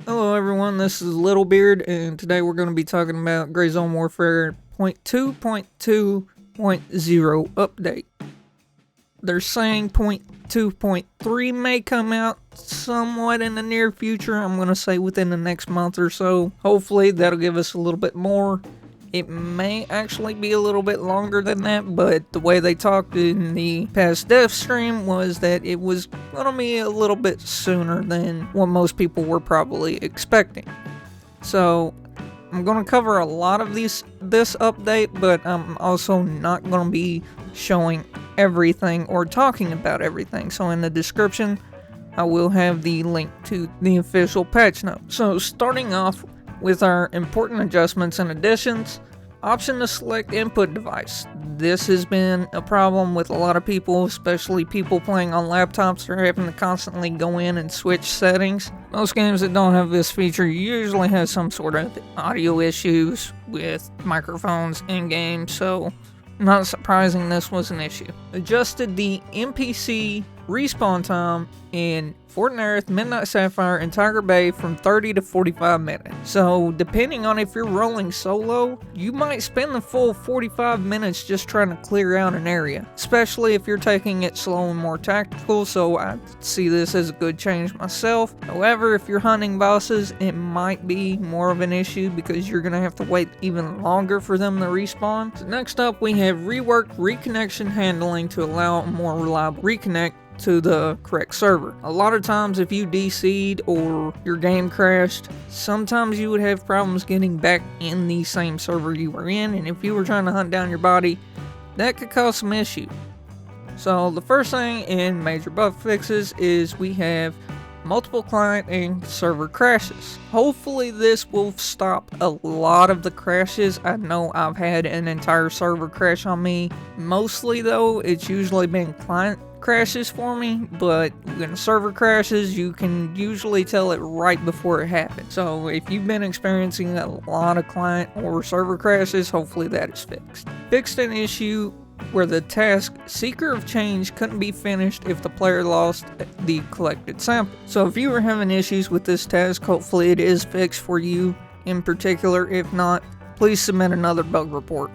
Hello everyone, this is Littlebeard, and today we're going to be talking about Gray Zone Warfare 0.2.2.0 update. They're saying 0.2.3 may come out somewhat in the near future. I'm going to say within the next month or so. Hopefully that'll give us a little bit more. It may actually be a little bit longer than that, but the way they talked in the past dev stream was that it was going to be a little bit sooner than what most people were probably expecting. So I'm going to cover a lot of this update, but I'm also not going to be showing everything or talking about everything. So in the description, I will have the link to the official patch notes. So starting off with our important adjustments and additions, option to select input device. This has been a problem with a lot of people, especially people playing on laptops or having to constantly go in and switch settings. Most games that don't have this feature usually have some sort of audio issues with microphones in-game, so not surprising this was an issue. Adjusted the NPC respawn time in Fort Nerith, Midnight Sapphire, and Tiger Bay from 30 to 45 minutes. So depending on if you're rolling solo, you might spend the full 45 minutes just trying to clear out an area, especially if you're taking it slow and more tactical, so I see this as a good change myself. However, if you're hunting bosses, it might be more of an issue because you're going to have to wait even longer for them to respawn. So next up, we have reworked reconnection handling to allow a more reliable reconnect to the correct server. A lot of times if you DC'd or your game crashed, sometimes you would have problems getting back in the same server you were in, and if you were trying to hunt down your body, that could cause some issue. So the first thing in major bug fixes is we have multiple client and server crashes. Hopefully this will stop a lot of the crashes. I know I've had an entire server crash on me. Mostly though, it's usually been client crashes for me, but when a server crashes, you can usually tell it right before it happens. So if you've been experiencing a lot of client or server crashes, hopefully that is fixed. Fixed an issue where the task Seeker of Change couldn't be finished if the player lost the collected sample. So if you were having issues with this task, hopefully it is fixed for you in particular. If not, please submit another bug report.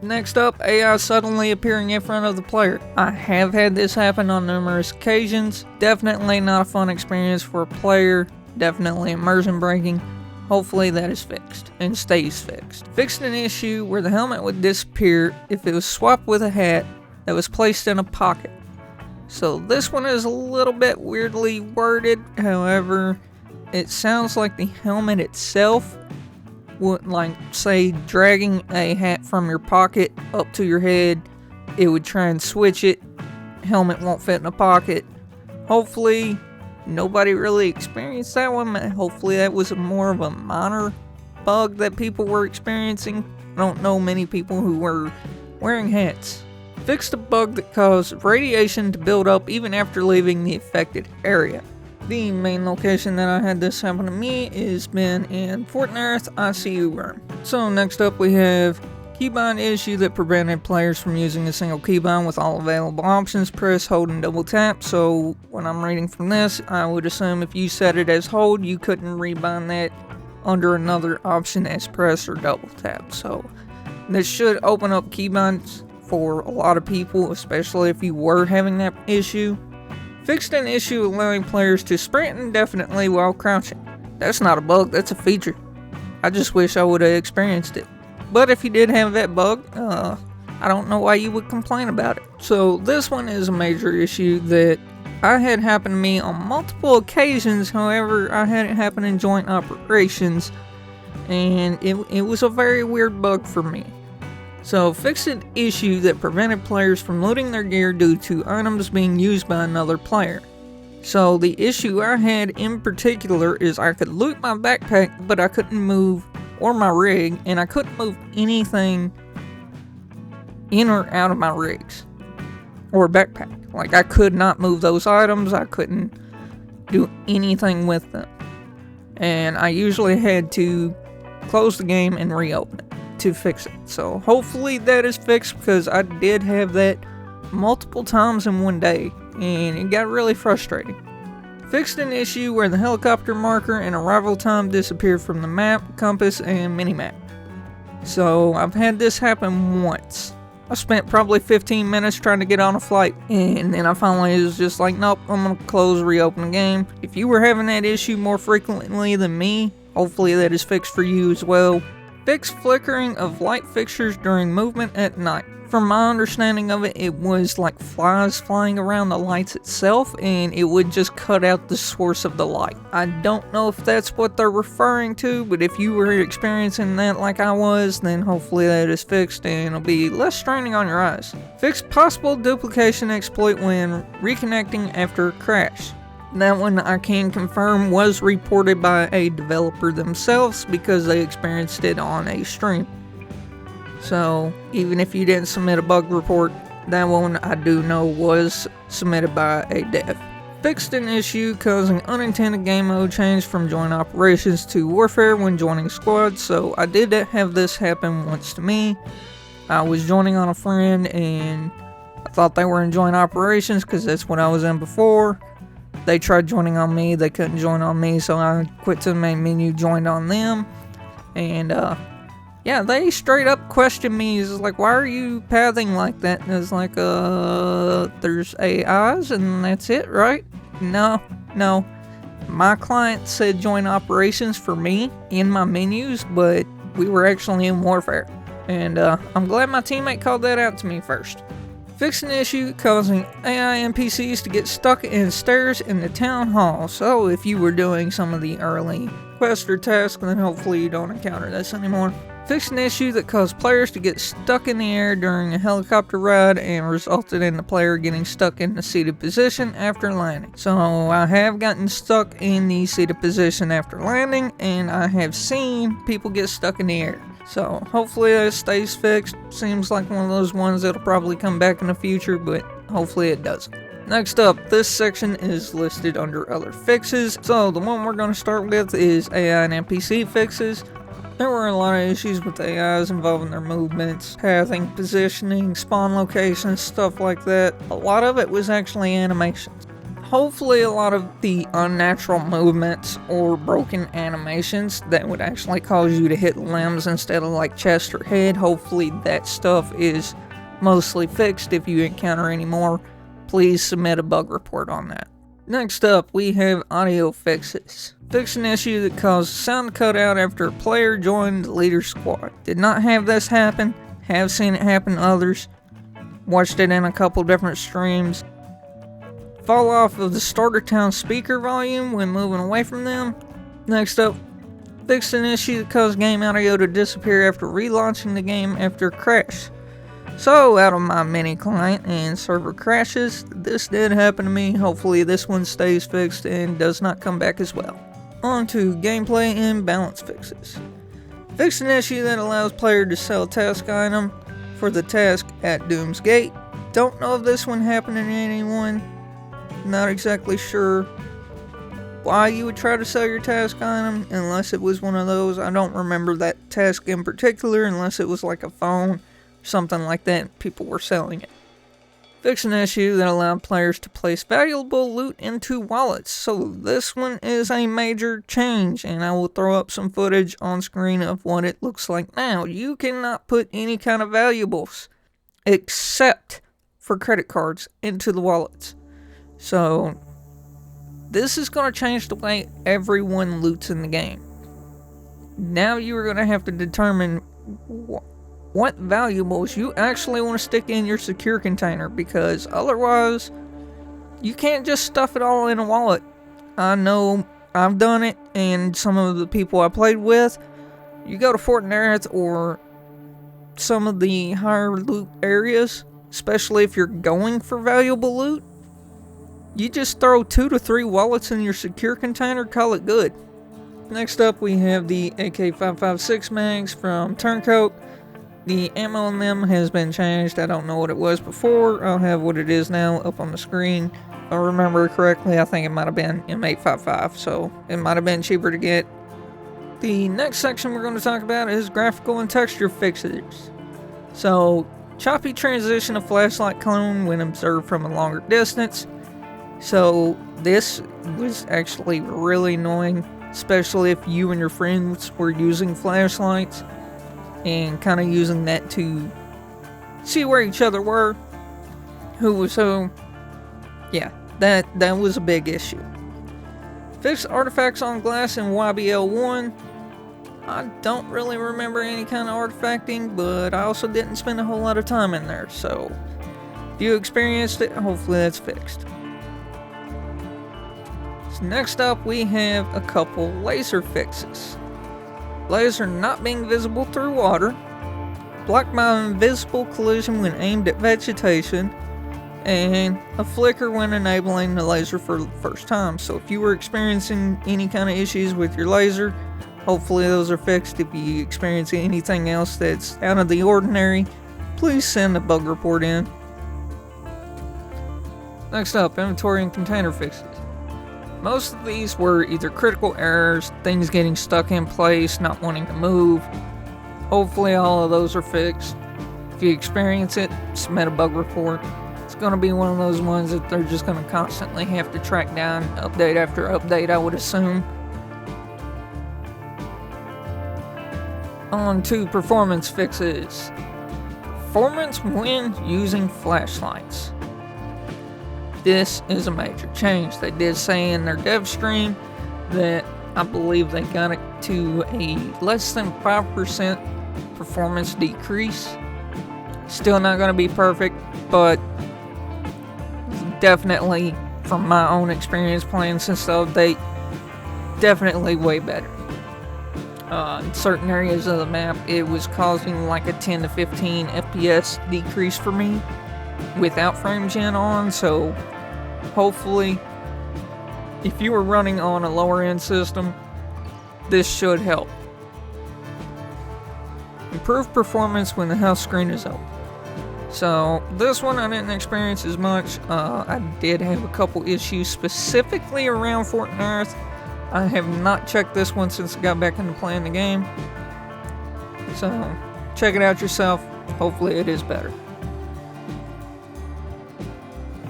Next up, AI suddenly appearing in front of the player. I have had this happen on numerous occasions. Definitely not a fun experience for a player. Definitely immersion breaking. Hopefully that is fixed and stays fixed. Fixed an issue where the helmet would disappear if it was swapped with a hat that was placed in a pocket. So this one is a little bit weirdly worded. However, it sounds like the helmet itself would, like, say, dragging a hat from your pocket up to your head, it would try and switch it. Helmet won't fit in a pocket. Hopefully nobody really experienced that one. Hopefully that was more of a minor bug that people were experiencing. I don't know many people who were wearing hats. Fixed a bug that caused radiation to build up even after leaving the affected area. The main location that I had this happen to me has been in Fort Nerith ICU room. So next up we have keybind issue that prevented players from using a single keybind with all available options. Press, hold, and double tap. So when I'm reading from this, I would assume if you set it as hold, you couldn't rebind that under another option as press or double tap. So this should open up keybinds for a lot of people, especially if you were having that issue. Fixed an issue allowing players to sprint indefinitely while crouching. That's not a bug, that's a feature. I just wish I would have experienced it. But if you did have that bug, I don't know why you would complain about it. So this one is a major issue that I had happen to me on multiple occasions. However, I had it happen in joint operations, and it was a very weird bug for me. So fixed an issue that prevented players from looting their gear due to items being used by another player. So the issue I had in particular is I could loot my backpack, but I couldn't move, or my rig, and I couldn't move anything in or out of my rigs or backpack. Like, I could not move those items. I couldn't do anything with them. And I usually had to close the game and reopen it to fix it. So hopefully that is fixed, because I did have that multiple times in one day and it got really frustrating. Fixed an issue where the helicopter marker and arrival time disappeared from the map, compass, and minimap. So I've had this happen once. I spent probably 15 minutes trying to get on a flight, and then I finally was just like, nope, I'm gonna close, reopen the game. If you were having that issue more frequently than me, hopefully that is fixed for you as well. Fix flickering of light fixtures during movement at night. From my understanding of it, it was like flies flying around the lights itself, and it would just cut out the source of the light. I don't know if that's what they're referring to, but if you were experiencing that like I was, then hopefully that is fixed and it'll be less straining on your eyes. Fix possible duplication exploit when reconnecting after a crash. That one I can confirm was reported by a developer themselves because they experienced it on a stream. So, even if you didn't submit a bug report, that one I do know was submitted by a dev. Fixed an issue causing unintended game mode change from joint operations to warfare when joining squads. So, I did have this happen once to me. I was joining on a friend and I thought they were in joint operations because that's what I was in before. They tried joining on me, they couldn't join on me, so I quit to the main menu, joined on them, and yeah, they straight up questioned me. It's like, why are you pathing like that? And it's like, there's AIs and that's it, right? No. My client said join operations for me in my menus, but we were actually in warfare. And I'm glad my teammate called that out to me first. Fix an issue causing AI NPCs to get stuck in stairs in the town hall. So if you were doing some of the early quests or tasks, then hopefully you don't encounter this anymore. Fix an issue that caused players to get stuck in the air during a helicopter ride and resulted in the player getting stuck in the seated position after landing. So I have gotten stuck in the seated position after landing, and I have seen people get stuck in the air. So hopefully that stays fixed. Seems like one of those ones that'll probably come back in the future, but hopefully it doesn't. Next up, this section is listed under other fixes. So the one we're going to start with is AI and NPC fixes. There were a lot of issues with AIs involving their movements, pathing, positioning, spawn locations, stuff like that. A lot of it was actually animations. Hopefully a lot of the unnatural movements or broken animations that would actually cause you to hit limbs instead of like chest or head, hopefully that stuff is mostly fixed. If you encounter any more, please submit a bug report on that. Next up, we have audio fixes. Fix an issue that caused sound cut out after a player joined the leader squad. Did not have this happen, have seen it happen to others, watched it in a couple different streams. Fall off of the starter town speaker volume when moving away from them. Next up, fix an issue that caused game audio to disappear after relaunching the game after a crash. So, out of my mini client and server crashes, this did happen to me. Hopefully this one stays fixed and does not come back as well. On to gameplay and balance fixes. Fix an issue that allows player to sell task item for the task at Doom's Gate. Don't know if this one happened to anyone. Not exactly sure why you would try to sell your task item unless it was one of those. I don't remember that task in particular unless it was like a phone. Something like that, people were selling it. Fix an issue that allowed players to place valuable loot into wallets. So this one is a major change, and I will throw up some footage on screen of what it looks like now. You cannot put any kind of valuables, except for credit cards, into the wallets. So this is going to change the way everyone loots in the game. Now you are going to have to determine what valuables you actually want to stick in your secure container, because otherwise you can't just stuff it all in a wallet. I know I've done it, and some of the people I played with, you go to Fort Nerith or some of the higher loot areas, especially if you're going for valuable loot, you just throw 2 to 3 wallets in your secure container, call it good. Next up we have the AK-556 mags from Turncoat. The ammo on them has been changed. I don't know what it was before. I'll have what it is now up on the screen. If I remember correctly, I think it might have been M855, so it might have been cheaper to get. The next section we're going to talk about is graphical and texture fixes. So, choppy transition of flashlight cone when observed from a longer distance. So this was actually really annoying, especially if you and your friends were using flashlights and kind of using that to see where each other were, who was who. Yeah, that was a big issue. Fixed artifacts on glass in YBL 1. I don't really remember any kind of artifacting, but I also didn't spend a whole lot of time in there, so if you experienced it, hopefully that's fixed. So next up, we have a couple laser fixes. Laser not being visible through water, blocked by invisible collision when aimed at vegetation, and a flicker when enabling the laser for the first time. So if you were experiencing any kind of issues with your laser, hopefully those are fixed. If you experience anything else that's out of the ordinary, please send a bug report in. Next up, inventory and container fixes. Most of these were either critical errors, things getting stuck in place, not wanting to move. Hopefully all of those are fixed. If you experience it, submit a bug report. It's going to be one of those ones that they're just going to constantly have to track down, update after update, I would assume. On to performance fixes. Performance when using flashlights. This is a major change. They did say in their dev stream that I believe they got it to a less than 5% performance decrease. Still not going to be perfect, but definitely, from my own experience playing since the update, definitely way better. In certain areas of the map, it was causing like a 10 to 15 FPS decrease for me without frame gen on, so hopefully, if you were running on a lower end system, this should help. Improved performance when the house screen is open. So this one I didn't experience as much. I did have a couple issues specifically around Fort Narth. I have not checked this one since I got back into playing the game. So check it out yourself. Hopefully it is better.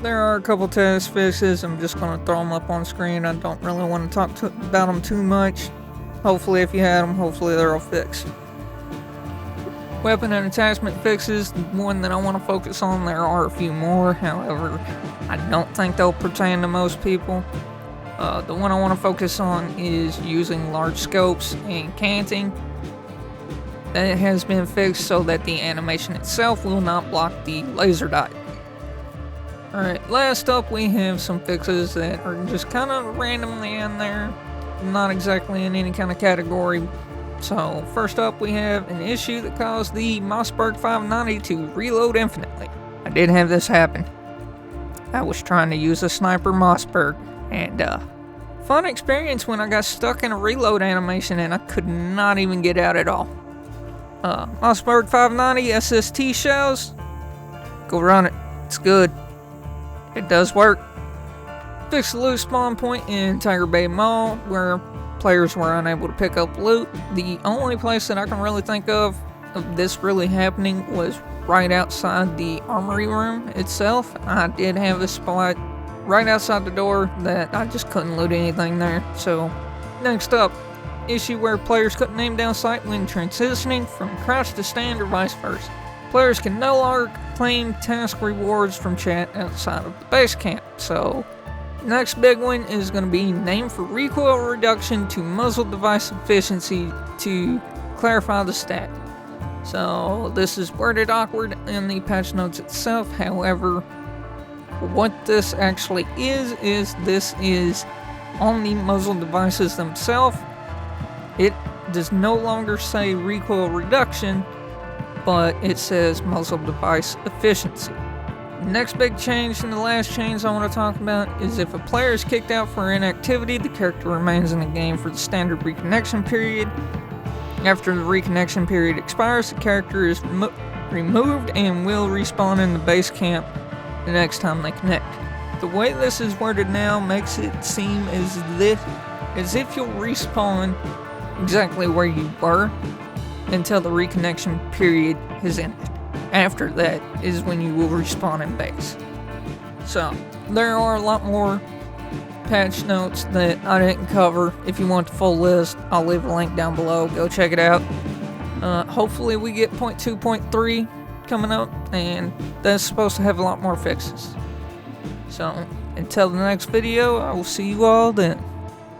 There are a couple test fixes. I'm just going to throw them up on screen. I don't really want to talk about them too much. Hopefully if you had them, hopefully they're all fixed. Weapon and attachment fixes, the one that I want to focus on. There are a few more, however, I don't think they'll pertain to most people. The one I want to focus on is using large scopes and canting. That has been fixed so that the animation itself will not block the laser dot. Alright, last up we have some fixes that are just kind of randomly in there, not exactly in any kind of category. So, first up we have an issue that caused the Mossberg 590 to reload infinitely. I did have this happen. I was trying to use a sniper Mossberg, and fun experience when I got stuck in a reload animation and I could not even get out at all. Mossberg 590 SST shells, go run it, it's good. It does work. Fixed the loot spawn point in Tiger Bay Mall where players were unable to pick up loot. The only place that I can really think of this really happening was right outside the armory room itself. I did have a spot right outside the door that I just couldn't loot anything there. So, next up, issue where players couldn't aim down sight when transitioning from crouch to stand or vice versa. Players can no longer claim task rewards from chat outside of the base camp. So, next big one is going to be name for recoil reduction to muzzle device efficiency to clarify the stat. So this is worded awkward in the patch notes itself. However, what this actually is this is on the muzzle devices themselves. It does no longer say recoil reduction, but it says muzzle device efficiency. Next big change and the last change I want to talk about is if a player is kicked out for inactivity, the character remains in the game for the standard reconnection period. After the reconnection period expires, the character is removed and will respawn in the base camp the next time they connect. The way this is worded now makes it seem as if you'll respawn exactly where you were until the reconnection period has ended. After that is when you will respawn in base. So there are a lot more patch notes that I didn't cover. If you want the full list, I'll leave a link down below. Go check it out. Hopefully we get 0.2.3 coming up, and that's supposed to have a lot more fixes. So until the next video, I will see you all then.